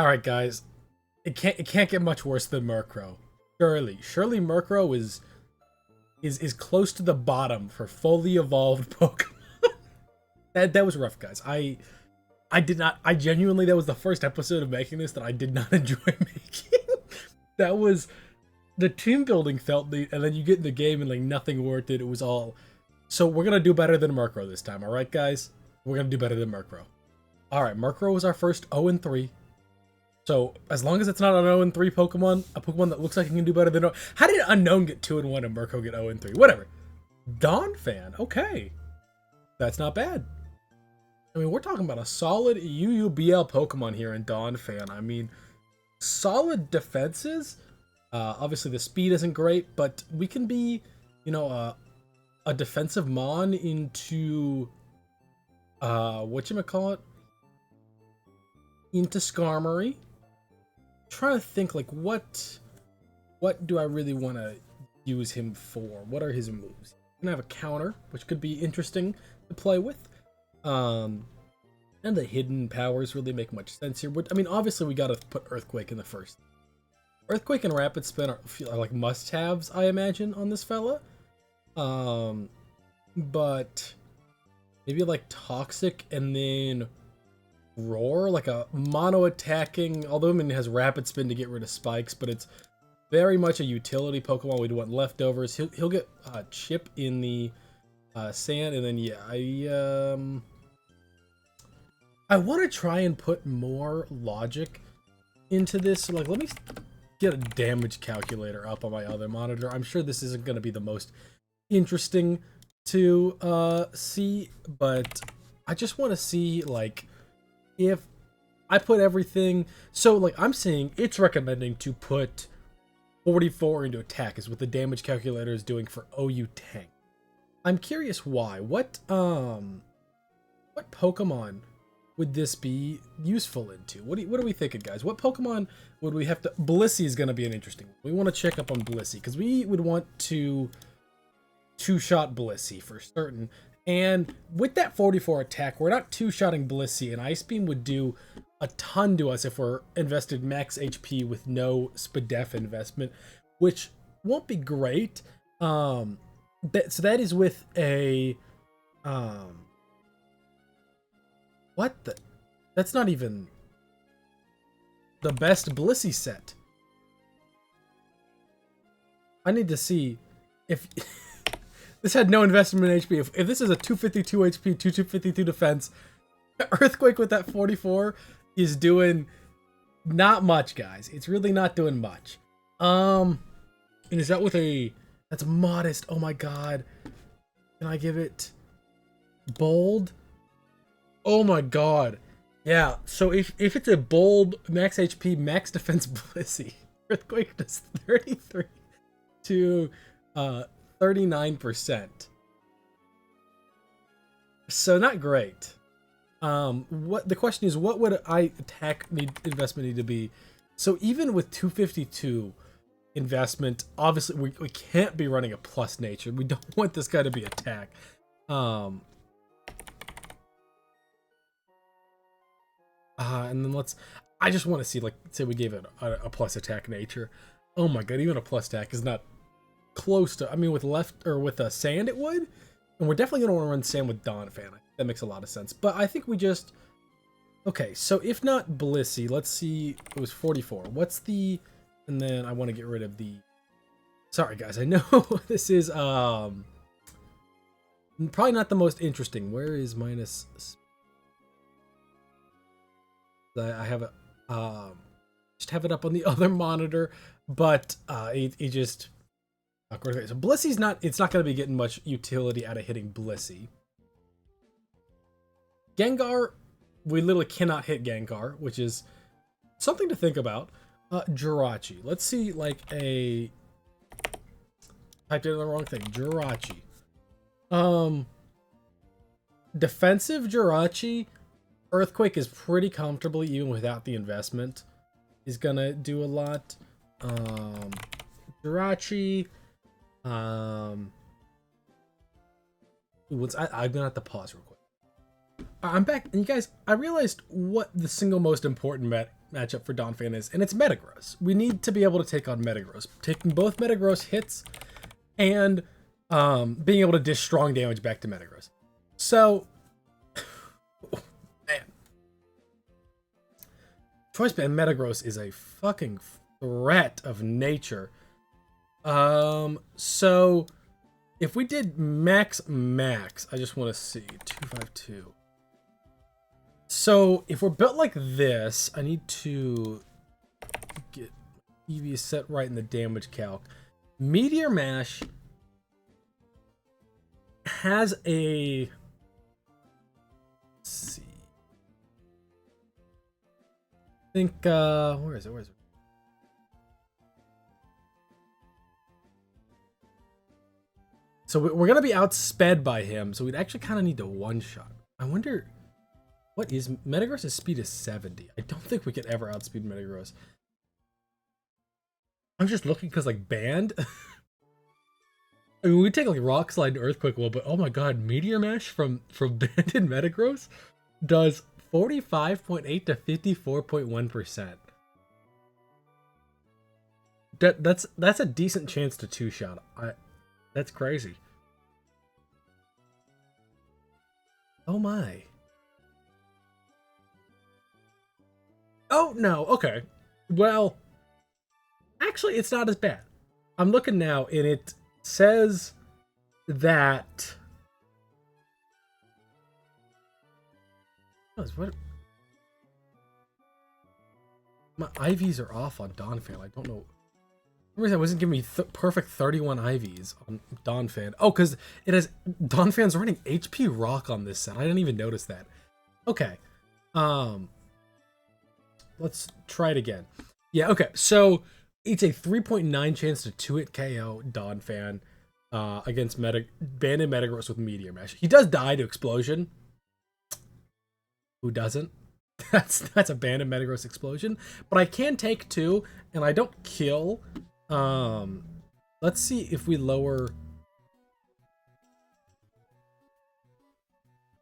All right, guys. It can't get much worse than Murkrow. Surely Murkrow is close to the bottom for fully evolved Pokemon. That was rough, guys. I did not. I genuinely, that was the first episode of making this that I did not enjoy making. That was, the team building felt neat, and then you get in the game and like nothing worked. It was all. So we're gonna do better than Murkrow this time. All right, guys. We're gonna do better than Murkrow. All right, Murkrow was our first 0-3. So as long as it's not an 0-3 Pokemon, a Pokemon that looks like it can do better than. How did Unknown get 2-1 and Murkrow get 0-3? Whatever. Donphan. Okay, that's not bad. I mean, we're talking about a solid UUBL Pokemon here in Donphan. I mean, solid defenses. Obviously, the speed isn't great, but we can be, a defensive Mon into, whatchamacallit? Into Skarmory. Trying to think, like, what do I really want to use him for? What are his moves? He's gonna have a counter, which could be interesting to play with. And the hidden powers really make much sense here. I mean, obviously we gotta put Earthquake in the first. Earthquake and Rapid Spin are like must-haves, I imagine, on this fella. But maybe like Toxic and then Roar, like a mono-attacking, although I mean it has Rapid Spin to get rid of spikes, but it's very much a utility Pokemon. We'd want leftovers. He'll get Chip in the sand, and then yeah, I want to try and put more logic into this. So, like, let me get a damage calculator up on my other monitor. I'm sure this isn't going to be the most interesting to see, but I just want to see, like, if I put everything. So, like, I'm saying it's recommending to put 44 into attack is what the damage calculator is doing for OU Tank. I'm curious why. What Pokemon would this be useful into? What are we thinking, guys? What Pokemon would we have to... Blissey is going to be an interesting one. We want to check up on Blissey, because we would want to two-shot Blissey for certain. And with that 44 attack, we're not two-shotting Blissey, and Ice Beam would do a ton to us if we're invested max HP with no Spadef investment, which won't be great. So that is with a... What the... That's not even the best Blissey set. I need to see if... This had no investment in HP. If this is a 252 HP, 252 defense, Earthquake with that 44 is doing not much, guys. It's really not doing much. And is that with a... That's modest. Oh my god. Can I give it bold? Oh my god. Yeah, so if it's a bold max HP, max defense Blissey, Earthquake does 33 to 39%. So not great. What the question is, what would investment need to be? So even with 252 investment, obviously we can't be running a plus nature. We don't want this guy to be attack. And then I just want to see, like, say we gave it a plus attack nature. Oh my god, even a plus attack is not close to, I mean, with a sand it would. And we're definitely going to want to run sand with Donphan. That makes a lot of sense. But I think we just, okay, so if not Blissey, let's see, it was 44. What's the, and then I want to get rid of the, sorry guys, I know this is probably not the most interesting. Where is minus, I have it, just have it up on the other monitor, but it just, awkward. So Blissey's not, it's not going to be getting much utility out of hitting Blissey. Gengar, we literally cannot hit Gengar, which is something to think about. Jirachi, let's see, like a, typed in the wrong thing, Jirachi. Defensive Jirachi, Earthquake is pretty comfortably, even without the investment, is gonna do a lot. Jirachi, I'm gonna have to pause real quick. I'm back, and you guys, I realized what the single most important matchup for Donphan is, and it's Metagross. We need to be able to take on Metagross. Taking both Metagross hits and being able to dish strong damage back to Metagross. So, man. Choice Band Metagross is a fucking threat of nature. So if we did max, I just want to see 252. So if we're built like this, I need to get EV set right in the damage calc. Meteor Mash has a, let's see. I think where is it? So we're going to be outsped by him, so we'd actually kind of need to one-shot. I wonder, what is Metagross' speed is 70. I don't think we could ever outspeed Metagross. I'm just looking because, like, Band. I mean, we take, like, Rock Slide and Earthquake Will, but oh my god, Meteor Mash from Band and Metagross does 45.8 to 54.1%. That's a decent chance to two-shot. That's crazy. Oh my. Oh no, okay. Well, actually it's not as bad. I'm looking now and it says that what my IVs are off on Donphan. I don't know. For some reason, it wasn't giving me perfect 31 IVs on Donphan. Oh, because it has Donphan's running HP Rock on this set. I didn't even notice that. Okay. Let's try it again. Yeah, okay. So it's a 3.9 chance to 2-hit KO Donphan against Banded Metagross with Meteor Mash. He does die to Explosion. Who doesn't? That's a Banded Metagross Explosion. But I can take 2, and I don't kill. Let's see if we lower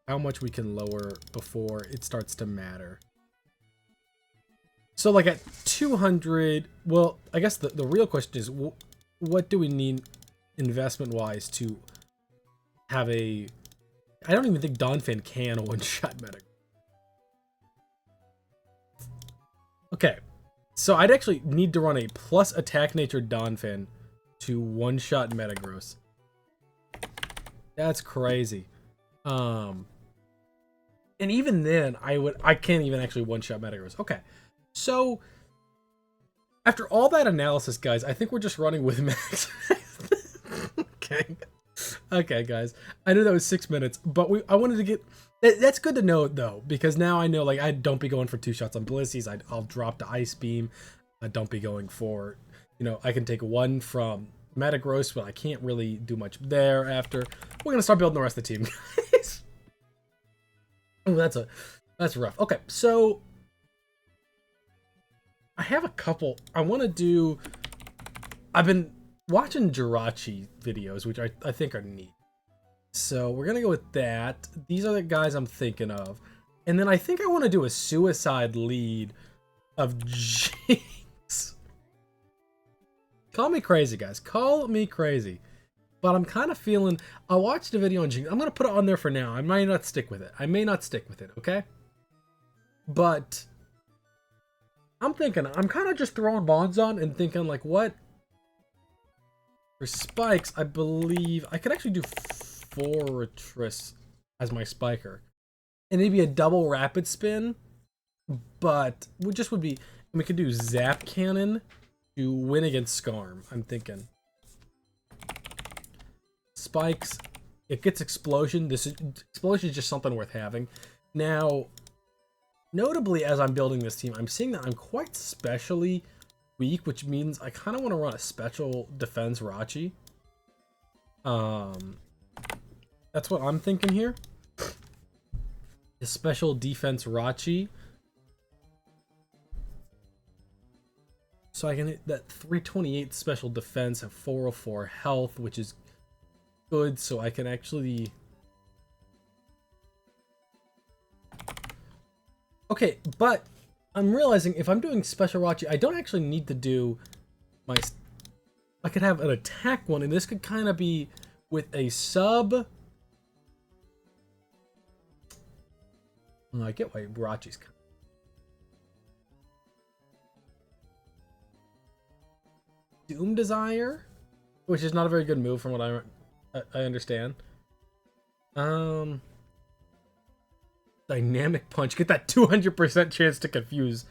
how much we can lower before it starts to matter. So like at 200, well, I guess the real question is, what do we need investment-wise to have a... I don't even think Donphan can one-shot Metagross. Okay. So I'd actually need to run a plus attack nature Donphan to one-shot Metagross. That's crazy. And even then, I can't even actually one-shot Metagross. Okay. So after all that analysis, guys, I think we're just running with max. Okay. Okay, guys. I know that was 6 minutes, but I wanted to get... That's good to know, though, because now I know, like, I don't be going for 2 shots on Blissey's. I'll drop the Ice Beam. I don't be going for, you know, I can take 1 from Metagross, but I can't really do much there after. We're going to start building the rest of the team, guys. Oh, that's rough. Okay, so I have a couple. I want to do... I've been watching Jirachi videos, which I think are neat. So we're going to go with that. These are the guys I'm thinking of. And then I think I want to do a suicide lead of Jynx. Call me crazy, guys. Call me crazy. But I'm kind of feeling... I watched a video on Jynx. I'm going to put it on there for now. I might not stick with it. Okay? But I'm thinking... I'm kind of just throwing bonds on and thinking, like, what? For spikes, I believe... I could actually do... Fortress as my spiker, and maybe a double rapid spin, but we would be, we could do Zap Cannon to win against Skarm. I'm thinking spikes, it gets explosion. Explosion is just something worth having. Now, notably, as I'm building this team, I'm seeing that I'm quite specially weak, which means I kind of want to run a special defense Rachi. That's what I'm thinking here. A special defense Rachi. So I can hit that 328 special defense, have 404 health, which is good. So I can actually... Okay, but I'm realizing if I'm doing special Rachi, I don't actually need to do my... I could have an attack one, and this could kind of be with a sub... I get why Rachi's kind of... Doom Desire, which is not a very good move from what I understand. Dynamic Punch, get that 200% chance to confuse.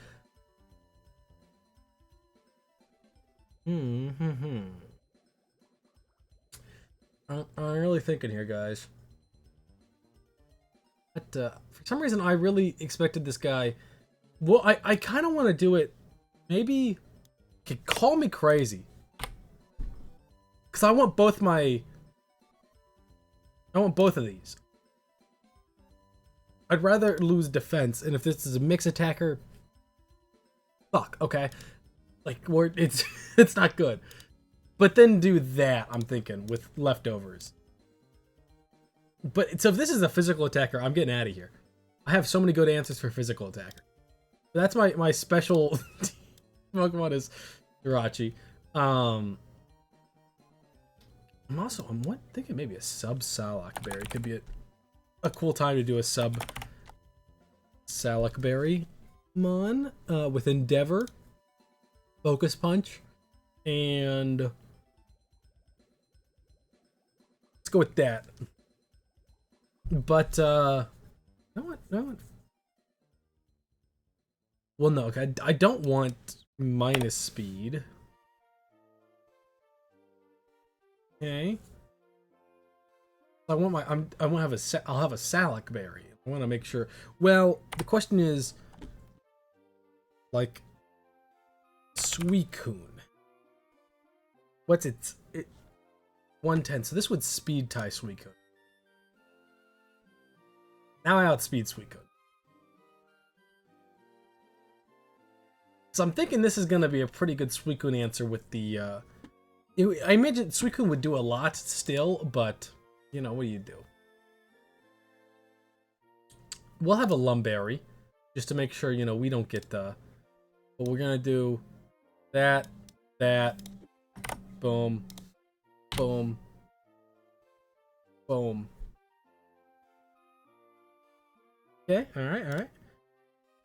I'm really thinking here, guys. But for some reason, I really expected this guy. Well, I kind of want to do it. Maybe could call me crazy, because I want both my. I want both of these. I'd rather lose defense, and if this is a mix attacker, fuck. Okay, like it's it's not good. But then do that. I'm thinking with leftovers. But so if this is a physical attacker, I'm getting out of here. I have so many good answers for physical attacker. That's my special Pokemon is Jirachi. I'm thinking maybe a sub Salak Berry could be a cool time to do a sub Salak Berry mon with Endeavor, Focus Punch, and let's go with that. But no one. Well, no, okay, I don't want minus speed. Okay. I want my I want to have I'll have a Salak Berry. I want to make sure. Well, the question is, like, Suicune. What's it 110. So this would speed tie Suicune. Now I outspeed Suicune. So I'm thinking this is going to be a pretty good Suicune answer with the... I imagine Suicune would do a lot still, but, you know, what do you do? We'll have a Lumberry, just to make sure, you know, we don't get the... But we're going to do that, boom, boom, boom. Okay, alright.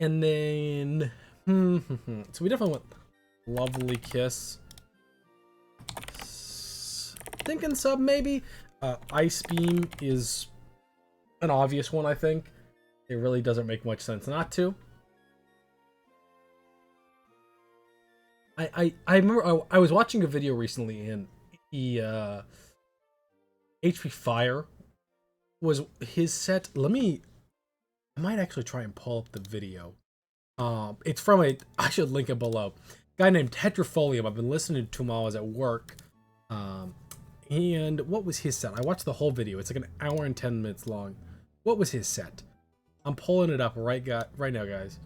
And then... So we definitely want Lovely Kiss. Thinking sub, maybe? Ice Beam is an obvious one, I think. It really doesn't make much sense not to. I remember I was watching a video recently, and he HP Fire was his set. I might actually try and pull up the video. It's from I should link it below. Guy named Tetrafolium. I've been listening to him while I was at work. And what was his set? I watched the whole video. It's like an hour and 10 minutes long. What was his set? I'm pulling it up right now, guys.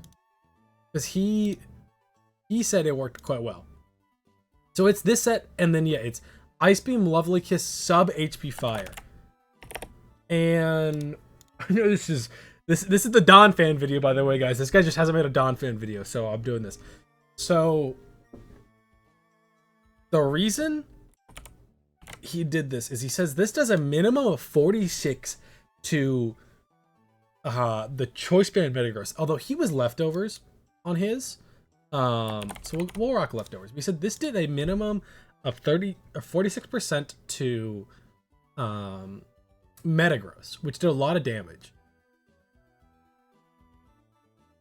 Because he said it worked quite well. So it's this set, and then yeah, it's Ice Beam, Lovely Kiss, sub HP Fire. And I know this is the Donphan video, by the way, guys. This guy just hasn't made a Donphan video, so I'm doing this. So the reason he did this is he says this does a minimum of 46 to the Choice Band Metagross. Although he was leftovers on his. So we'll rock leftovers. We said this did a minimum of 46% to Metagross, which did a lot of damage.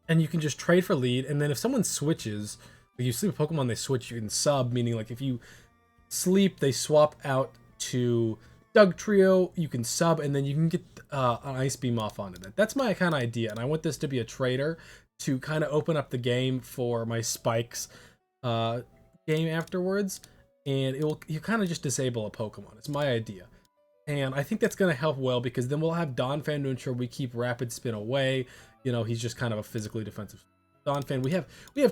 And you can just trade for lead, and then if someone switches, like you sleep a Pokemon, they switch, you can sub, meaning like if you sleep, they swap out to Dugtrio, you can sub, and then you can get an Ice Beam off onto that. That's my kind of idea, and I want this to be a trader to kind of open up the game for my Spikes game afterwards, and you kind of just disable a Pokemon. It's my idea. And I think that's going to help well, because then we'll have Donphan to ensure we keep Rapid Spin away. You know, he's just kind of a physically defensive Donphan. We have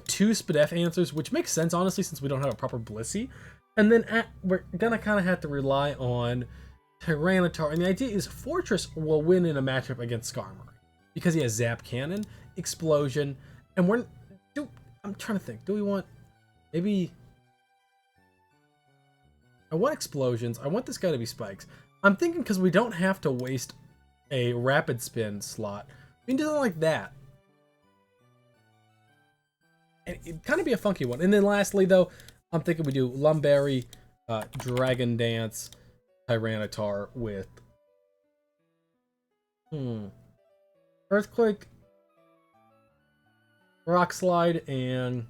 two Spadef answers, which makes sense, honestly, since we don't have a proper Blissey. And then we're going to kind of have to rely on Tyranitar. And the idea is Fortress will win in a matchup against Skarmory, because he has Zap Cannon, Explosion, and I'm trying to think. Do we want... Maybe... I want explosions. I want this guy to be spikes. I'm thinking because we don't have to waste a rapid spin slot. We can do something like that. And it'd kind of be a funky one. And then lastly, though, I'm thinking we do Lumberry, Dragon Dance, Tyranitar with... Earthquake, Rock Slide, and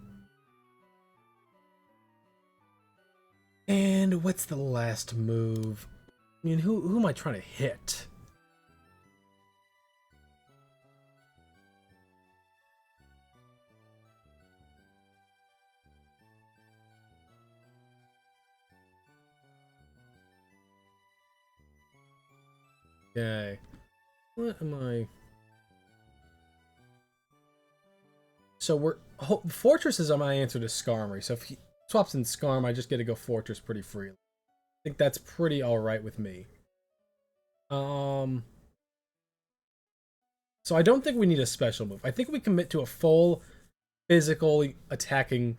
what's the last move? I mean, who am I trying to hit? Okay. What am I... So Fortress is my answer to Skarmory. So if he swaps in Skarm, I just get to go Fortress pretty freely. I think that's pretty alright with me. So I don't think we need a special move. I think we commit to a full physical attacking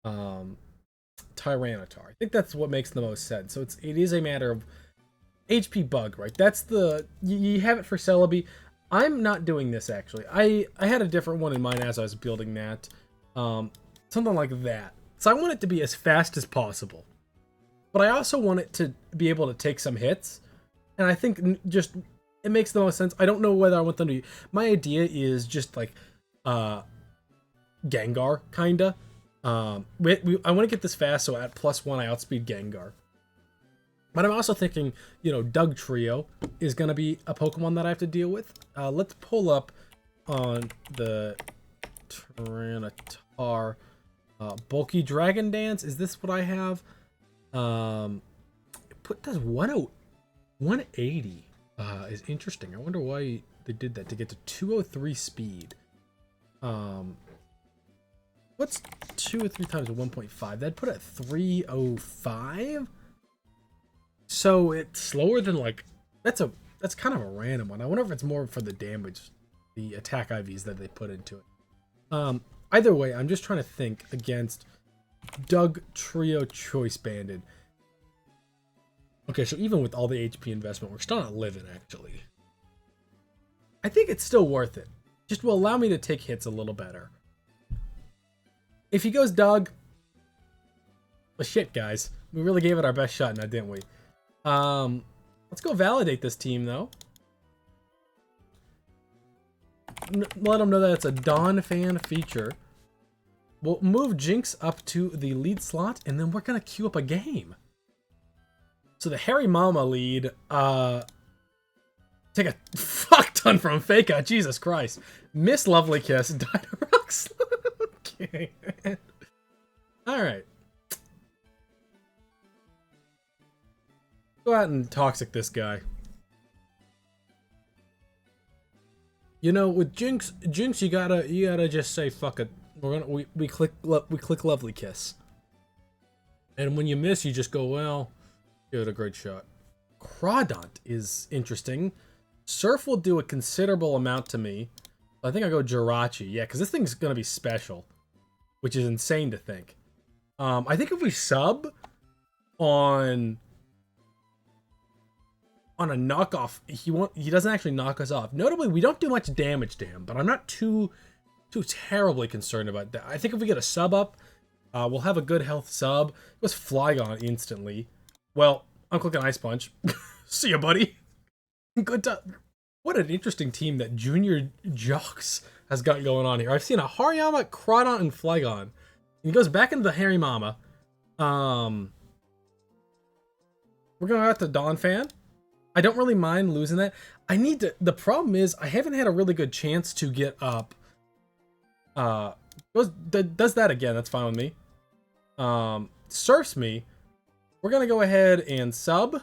Tyranitar. I think that's what makes the most sense. So it is a matter of HP bug, right? That's the... You have it for Celebi. I'm not doing this, actually. I had a different one in mind as I was building that. Something like that. So I want it to be as fast as possible. But I also want it to be able to take some hits. And I think just... It makes the most sense. I don't know whether I want them to... My idea is just like... Gengar, kinda. I want to get this fast, so at +1 I outspeed Gengar. But I'm also thinking, you know, Doug Trio is going to be a Pokemon that I have to deal with. Let's pull up on the Tyranitar. Bulky Dragon Dance. Is this what I have? It does 180. Is interesting. I wonder why they did that to get to 203 speed. What's 2 or 3 times 1.5? That'd put it at 305? So it's slower than like... That's kind of a random one. I wonder if it's more for the damage, the attack IVs that they put into it. Either way, I'm just trying to think against Doug Trio Choice Banded. Okay, so even with all the HP investment, we're still not living, actually. I think it's still worth it. Just will allow me to take hits a little better. If he goes Doug... Well, shit, guys. We really gave it our best shot now, didn't we? Let's go validate this team, though. Let them know that it's a Donphan feature. We'll move Jynx up to the lead slot, and then we're going to queue up a game. So the Harry Mama lead, take a fuck ton from Fake Out, Jesus Christ. Miss Lovely Kiss, Dynamax. Okay. Alright. Go out and toxic this guy. You know, with Jynx, you gotta just say fuck it. We click Lovely Kiss. And when you miss, you just go, well, give it a great shot. Crawdont is interesting. Surf will do a considerable amount to me. I think I go Jirachi. Yeah, because this thing's gonna be special, which is insane to think. I think if we sub on a knockoff, he doesn't actually knock us off. Notably, we don't do much damage to him, but I'm not too terribly concerned about that. I think if we get a sub up, we'll have a good health sub. It was Flygon instantly. Well, I'm clicking Ice Punch. See ya, buddy. Good to... What an interesting team that Junior Jocks has got going on here. I've seen a Hariyama, Crawdont, and Flygon. He goes back into the Harry Mama. We're going out to Donphan. I don't really mind losing that. I need to... The problem is, I haven't had a really good chance to get up. Does that again. That's fine with me. Surfs me. We're going to go ahead and sub.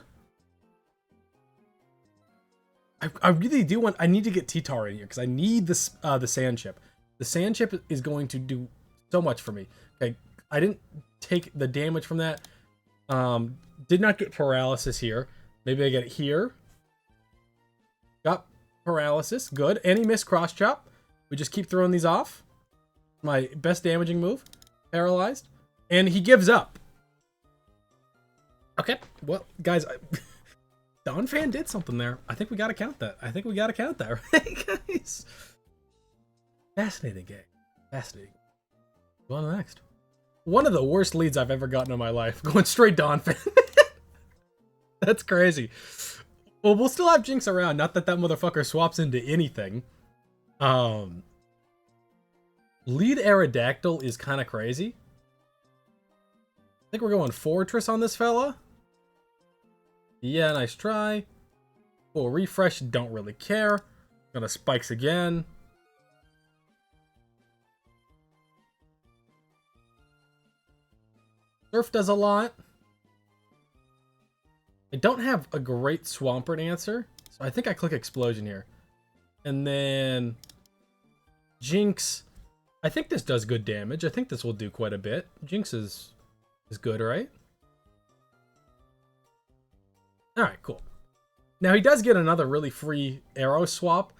I really do want... I need to get T-Tar in here, because I need this, the Sand Chip. The Sand Chip is going to do so much for me. Okay, I didn't take the damage from that. Did not get paralysis here. Maybe I get it here. Got paralysis. Good. And he missed cross chop. We just keep throwing these off. My best damaging move. Paralyzed. And he gives up. Okay. Well, guys, Donphan did something there. I think we gotta count that. Right, guys? Fascinating game. Fascinating. Go on to the next. One of the worst leads I've ever gotten in my life. Going straight Donphan. That's crazy. Well, we'll still have Jynx around. Not that motherfucker swaps into anything. Lead Aerodactyl is kind of crazy. I think we're going Fortress on this fella. Yeah, nice try. Full refresh, don't really care. Gonna spikes again. Surf does a lot. I don't have a great Swampert answer, so I think I click Explosion here. And then Jynx. I think this does good damage. I think this will do quite a bit. Jynx is good, right? Alright, cool. Now he does get another really free arrow swap.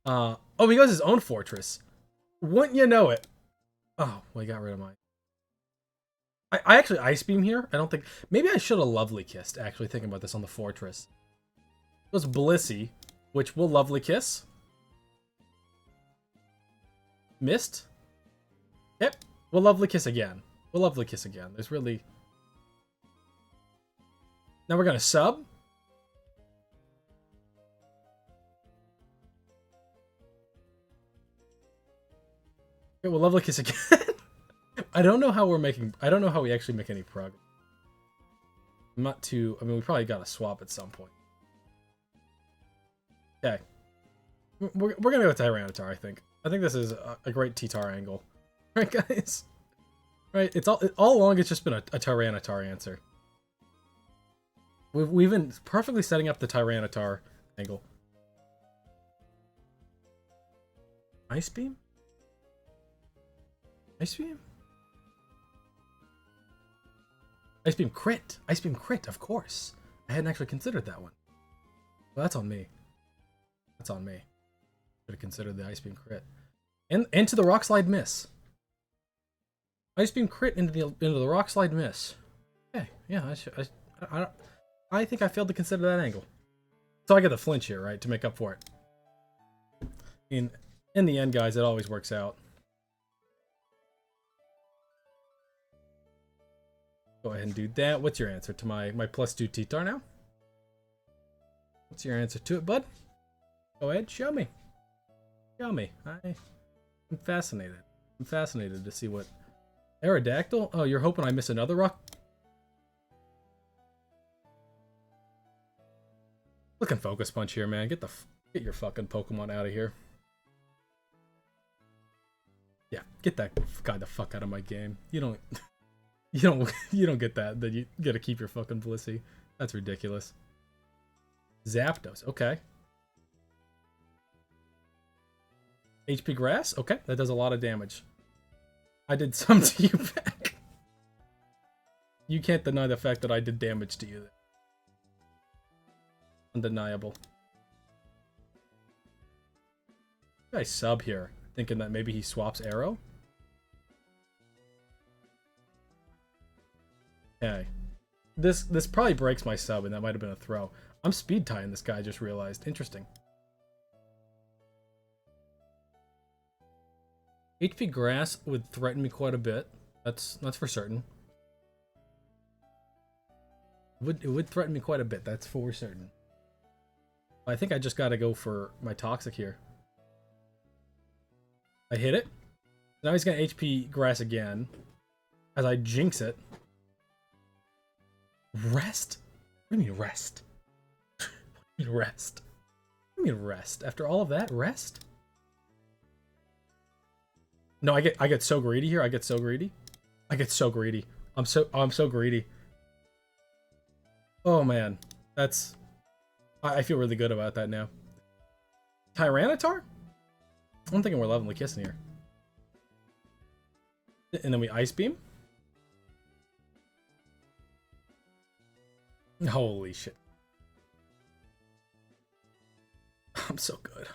Oh, he goes his own Fortress. Wouldn't you know it? Oh, well, he got rid of mine. I actually Ice Beam here. I don't think... Maybe I should have Lovely Kissed, actually, thinking about this on the Fortress. It was Blissey, which will Lovely Kiss. Missed. Yep. We'll Lovely Kiss again. We'll Lovely Kiss again. There's really... Now we're going to sub. Okay, we'll Lovely Kiss again. I don't know how we're making... I don't know how we actually make any progress. I'm not too... I mean, we probably got to swap at some point. Okay. We're going to go Tyranitar, I think. I think this is a great T-Tar angle. Right, guys? Right, it's all along it's just been a Tyranitar answer. We've been perfectly setting up the Tyranitar angle. Ice Beam? Ice Beam? Ice Beam crit! Ice Beam crit, of course. I hadn't actually considered that one. Well, that's on me. That's on me. Should have considered the Ice Beam crit. And into the Rock Slide miss. Ice Beam crit into the Rock Slide miss. Okay, yeah, I think I failed to consider that angle. So I get the flinch here, right, to make up for it. In the end, guys, it always works out. Go ahead and do that. What's your answer to my +2 T-Tar now? What's your answer to it, bud? Go ahead, show me. Show me. I'm fascinated. I'm fascinated to see what... Aerodactyl? Oh, you're hoping I miss another rock? Looking Focus Punch here, man. Get your fucking Pokemon out of here. Yeah, get that guy the fuck out of my game. You don't get that. Then you gotta keep your fucking Blissey. That's ridiculous. Zapdos, okay. HP Grass, okay. That does a lot of damage. I did some to you back. You can't deny the fact that I did damage to you. Undeniable. I sub here, thinking that maybe he swaps arrow. Okay. This probably breaks my sub, and that might have been a throw. I'm speed tying this guy, I just realized. Interesting. HP Grass would threaten me quite a bit. That's for certain. It would threaten me quite a bit, that's for certain. I think I just gotta go for my Toxic here. I hit it. Now he's gonna HP Grass again. As I Jynx it. Rest? What do you mean rest? What do you mean rest? What do you mean rest? After all of that, rest? No, I get so greedy here. I get so greedy. I get so greedy. I'm so greedy. Oh man, that's... I feel really good about that now. Tyranitar? I'm thinking we're Lovely Kissing here. And then we Ice Beam. Holy shit. I'm so good.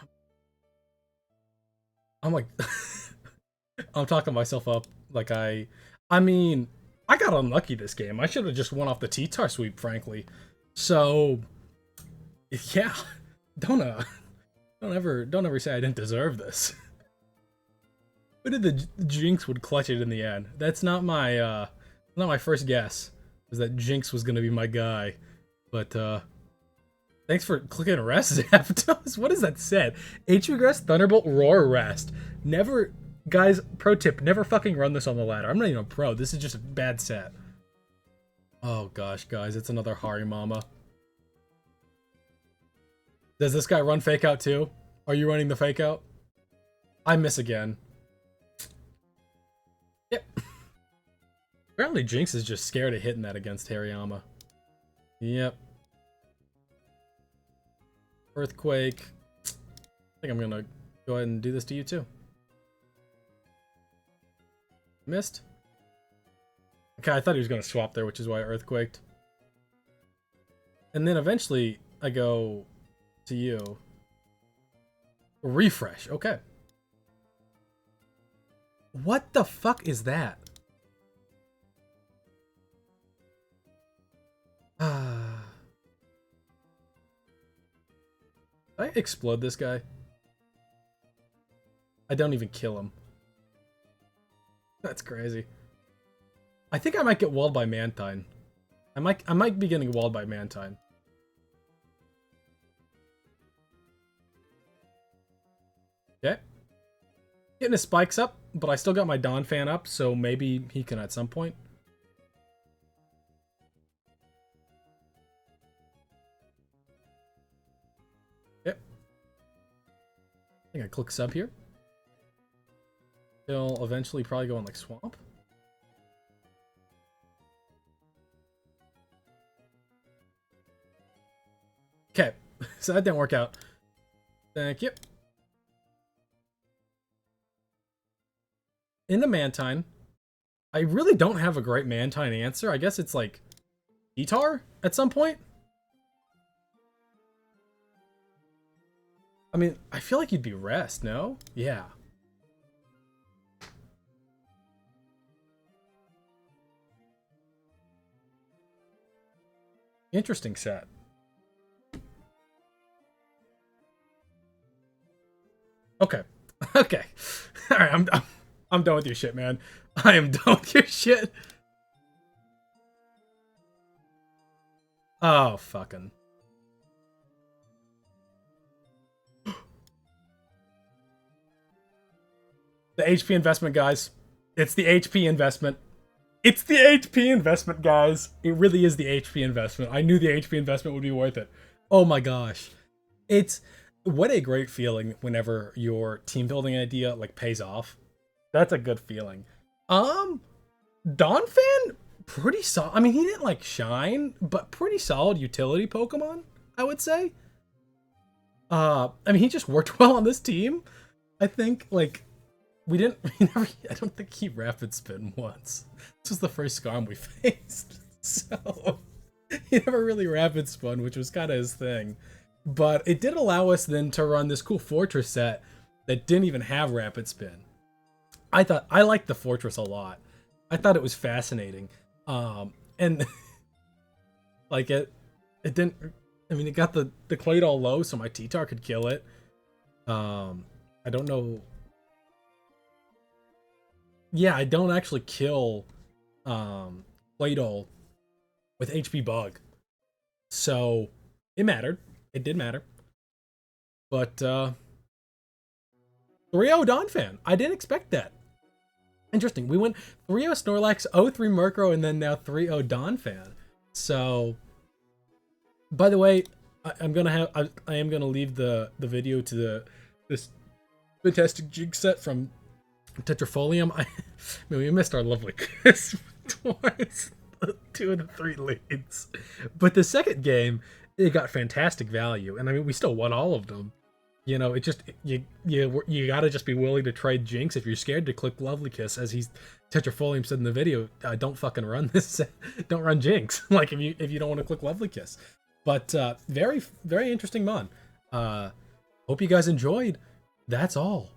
I'm like... I'm talking myself up like I mean, I got unlucky this game. I should have just won off the T-Tar sweep, frankly. So, yeah, don't don't ever say I didn't deserve this. Who did the Jynx would clutch it in the end? That's not my first guess. Was that Jynx was gonna be my guy, but thanks for clicking rest, Zapdos. What is that said? HP Rest, Thunderbolt, Roar, Rest. Never, guys, pro tip, never fucking run this on the ladder. I'm not even a pro. This is just a bad set. Oh gosh, guys, it's another Harimama. Does this guy run fake out too? Are you running the fake out? I miss again. Yep. Apparently Jynx is just scared of hitting that against Hariyama. Yep. Earthquake. I think I'm gonna go ahead and do this to you too. Missed? Okay, I thought he was gonna swap there, which is why I earthquaked. And then eventually I go to you. Refresh, okay. What the fuck is that? Did I explode this guy? I don't even kill him. That's crazy. I think I might get walled by Mantine. I might be getting walled by Mantine. Okay. Getting his spikes up, but I still got my Donphan up, so maybe he can at some point. Yep. I think I click sub here. He'll eventually probably go on like swamp. Okay, so that didn't work out. Thank you. In the Mantine, I really don't have a great Mantine answer. I guess it's like Guitar at some point. I mean, I feel like you'd be Rest, no? Yeah. Interesting set. Okay. Okay. All right, I'm done with your shit, man. I am done with your shit. Oh, fucking. The HP investment, guys. It's the HP investment. It's the HP investment, guys. It really is the HP investment. I knew the HP investment would be worth it. Oh my gosh. It's... What a great feeling whenever your team building idea, like, pays off. That's a good feeling. Donphan, pretty solid. I mean, he didn't, like, shine, but pretty solid utility Pokemon, I would say. I mean, he just worked well on this team. I think, like... I don't think he rapid spin once. This was the first Scarm we faced. So, he never really rapid spun, which was kind of his thing. But it did allow us then to run this cool Fortress set that didn't even have rapid spin. I liked the Fortress a lot. I thought it was fascinating. And, like, it didn't, I mean, it got the Claydol low, so my T-Tar could kill it. I don't know. Yeah, I don't actually kill Claydol with HP Bug. So, it mattered. It did matter. But, 3-0 Donphan. I didn't expect that. Interesting. We went 3-0 Snorlax, 0-3 Murkrow, and then now 3-0 Donphan. So, by the way, I am gonna leave the video to this fantastic Jynx set from Tetrafolium. I mean, we missed our lovely kiss twice. 2 of the 3 leads. But the second game, it got fantastic value. And I mean, we still won all of them. You know, it just, you gotta just be willing to trade Jynx. If you're scared to click Lovely Kiss, as Tetrafolium said in the video, don't fucking run this. Don't run Jynx. Like, if you don't want to click Lovely Kiss. But, very, very interesting mon. Hope you guys enjoyed. That's all.